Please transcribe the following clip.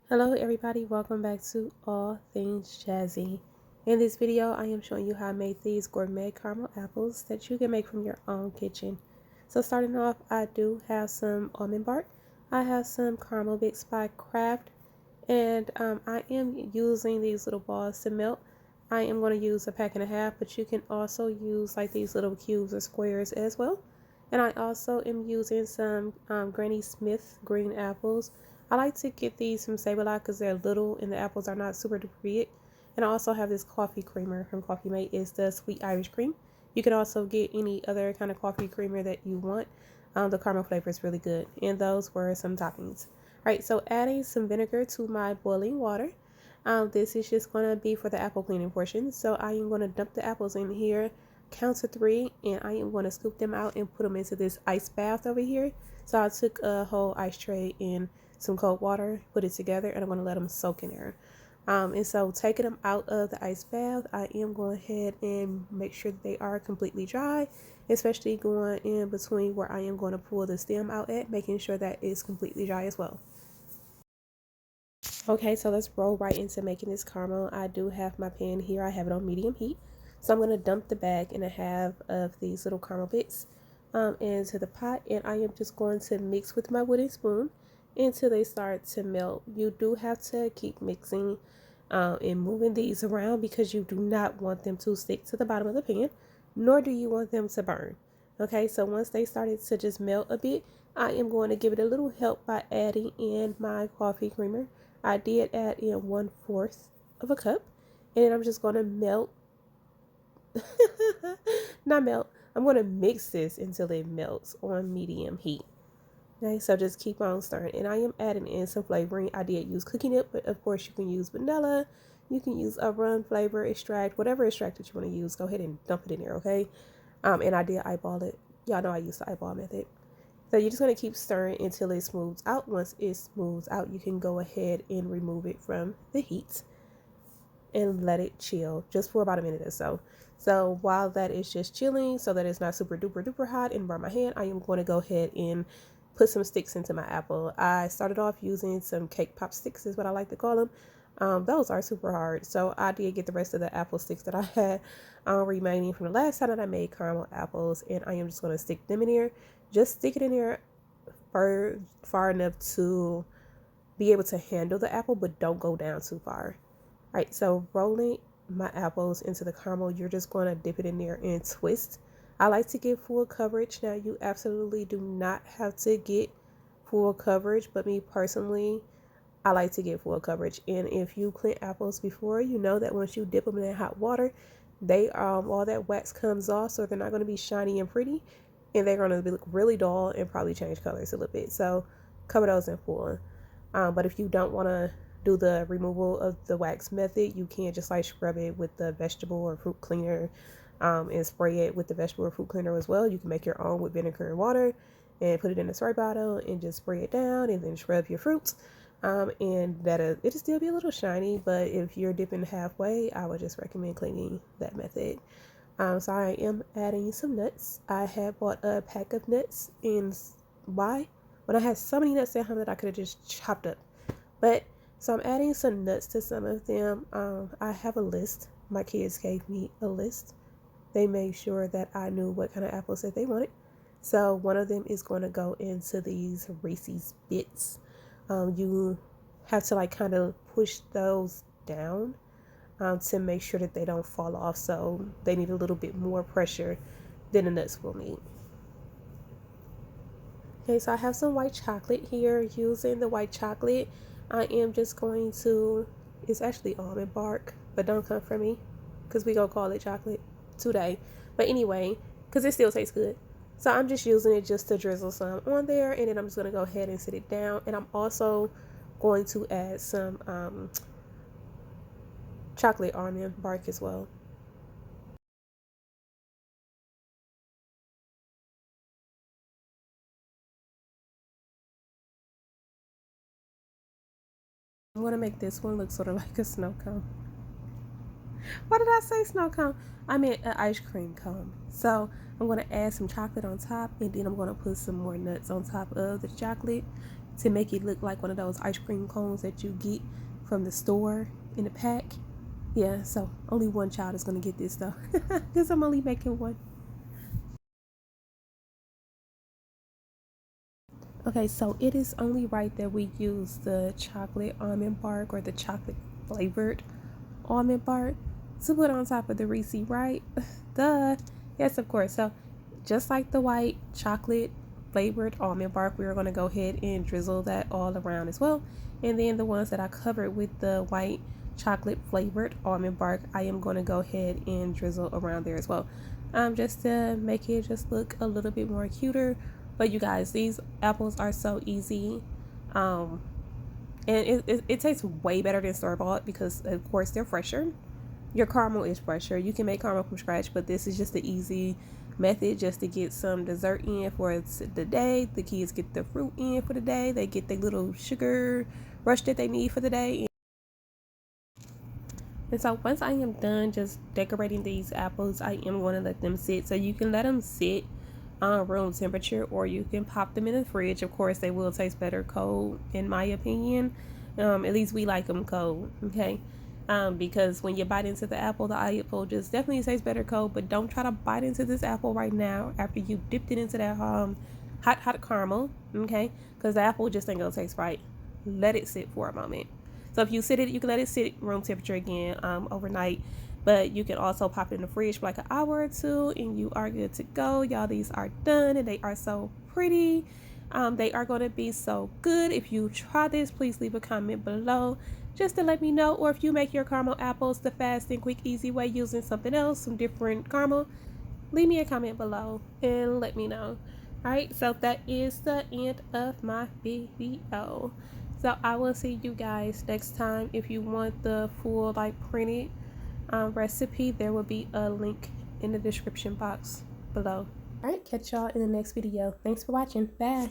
Hello everybody, welcome back to All Things Jazzy. In this video, I am showing you how I made these gourmet caramel apples that you can make from your own kitchen. So starting off, I do have some almond bark. I have some caramel bits by Kraft, and I am using these little balls to melt. I am going to use a pack and a half, but you can also use like these little cubes or squares as well. And I also am using some Granny Smith green apples. I like to get these from Save-A-Lot because they're little and the apples are not super duper big. And I also have this coffee creamer from Coffee Mate. It's the Sweet Irish Cream. You can also get any other kind of coffee creamer that you want. The caramel flavor is really good. And those were some toppings. Alright, so adding some vinegar to my boiling water. This is just going to be for the apple cleaning portion. So I am going to dump the apples in here, count to 3, and I am going to scoop them out and put them into this ice bath over here. So I took a whole ice tray and some cold water, put it together, and I'm going to let them soak in there. And so taking them out of the ice bath, I am going ahead and make sure that they are completely dry, especially going in between where I am going to pull the stem out at, making sure that it's completely dry as well. Okay, so let's roll right into making this caramel. I do have my pan here. I have it on medium heat. So I'm going to dump the bag and a half of these little caramel bits into the pot. And I am just going to mix with my wooden spoon until they start to melt. You do have to keep mixing and moving these around because you do not want them to stick to the bottom of the pan, nor do you want them to burn. Okay, so once they started to just melt a bit, I am going to give it a little help by adding in my coffee creamer. I did add in 1/4 of a cup, and I'm just going to melt, not melt, I'm going to mix this until it melts on medium heat. Okay, so just keep on stirring, and I am adding in some flavoring. I did use cookie nip, but of course you can use vanilla, you can use a rum flavor extract, whatever extract that you want to use, go ahead and dump it in there, okay? And I did eyeball it. Y'all know I use the eyeball method. So you're just going to keep stirring until it smooths out. Once it smooths out, you can go ahead and remove it from the heat and let it chill just for about a minute or so. So while that is just chilling so that it's not super duper duper hot and burn my hand, I am going to go ahead and put some sticks into my apple. I started off using some cake pop sticks is what I like to call them. Those are super hard. So I did get the rest of the apple sticks that I had remaining from the last time that I made caramel apples, and I am just going to stick them in here. Just stick it in there far enough to be able to handle the apple, but don't go down too far. All right, so rolling my apples into the caramel, you're just going to dip it in there and twist. I like to get full coverage. Now, you absolutely do not have to get full coverage, but me personally, I like to get full coverage. And if you clean apples before, you know that once you dip them in that hot water, they all that wax comes off, so they're not going to be shiny and pretty, and they're going to look really dull and probably change colors a little bit. So cover those in full. But if you don't want to do the removal of the wax method, you can just like scrub it with the vegetable or fruit cleaner, and spray it with the vegetable or fruit cleaner as well. You can make your own with vinegar and water and put it in a spray bottle and just spray it down and then scrub your fruits. And that it'll still be a little shiny, but if you're dipping halfway, I would just recommend cleaning that method. So I am adding some nuts. I had bought a pack of nuts, and why? When I had so many nuts at home that I could have just chopped up. But so I'm adding some nuts to some of them. I have a list. My kids gave me a list. They made sure that I knew what kind of apples that they wanted. So one of them is going to go into these Reese's Bits. You have to like kind of push those down to make sure that they don't fall off. So they need a little bit more pressure than the nuts will need. Okay, so I have some white chocolate here. Using the white chocolate, I am just going to, it's actually almond bark, but don't come for me because we gonna call it chocolate today. But anyway, because it still tastes good. So I'm just using it just to drizzle some on there, and then I'm just gonna go ahead and sit it down. And I'm also going to add some chocolate almond bark as well. I'm gonna make this one look sort of like a snow cone. Why did I say snow cone? I meant an ice cream cone. So I'm going to add some chocolate on top, and then I'm going to put some more nuts on top of the chocolate to make it look like one of those ice cream cones that you get from the store in the pack. Yeah, so only one child is going to get this though, because I'm only making one. Okay, so it is only right that we use the chocolate almond bark, or the chocolate flavored almond bark, to put on top of the Reese, right? Duh. Yes, of course. So just like the white chocolate flavored almond bark, we're going to go ahead and drizzle that all around as well. And then the ones that I covered with the white chocolate flavored almond bark, I am going to go ahead and drizzle around there as well, just to make it just look a little bit more cuter. But you guys, these apples are so easy. And it tastes way better than store-bought, because of course they're fresher. Your caramel is fresher. You can make caramel from scratch, but this is just the easy method, just to get some dessert in for the day. The kids get the fruit in for the day. They get the little sugar rush that they need for the day. And so once I am done just decorating these apples, I am going to let them sit. So you can let them sit on room temperature, or you can pop them in the fridge. Of course, they will taste better cold, in my opinion. At least we like them cold, okay? Because when you bite into the apple just definitely tastes better cold. But don't try to bite into this apple right now after you dipped it into that hot caramel, okay? Because the apple just ain't gonna taste right. Let it sit for a moment. So if you sit it, you can let it sit room temperature again overnight. But you can also pop it in the fridge for like an hour or two, and you are good to go. Y'all, these are done, and they are so pretty. They are going to be so good. If you try this, please leave a comment below just to let me know. Or if you make your caramel apples the fast and quick, easy way using something else, some different caramel, leave me a comment below and let me know. Alright, so that is the end of my video. So I will see you guys next time. If you want the full like printed recipe, there will be a link in the description box below. Alright, catch y'all in the next video. Thanks for watching. Bye.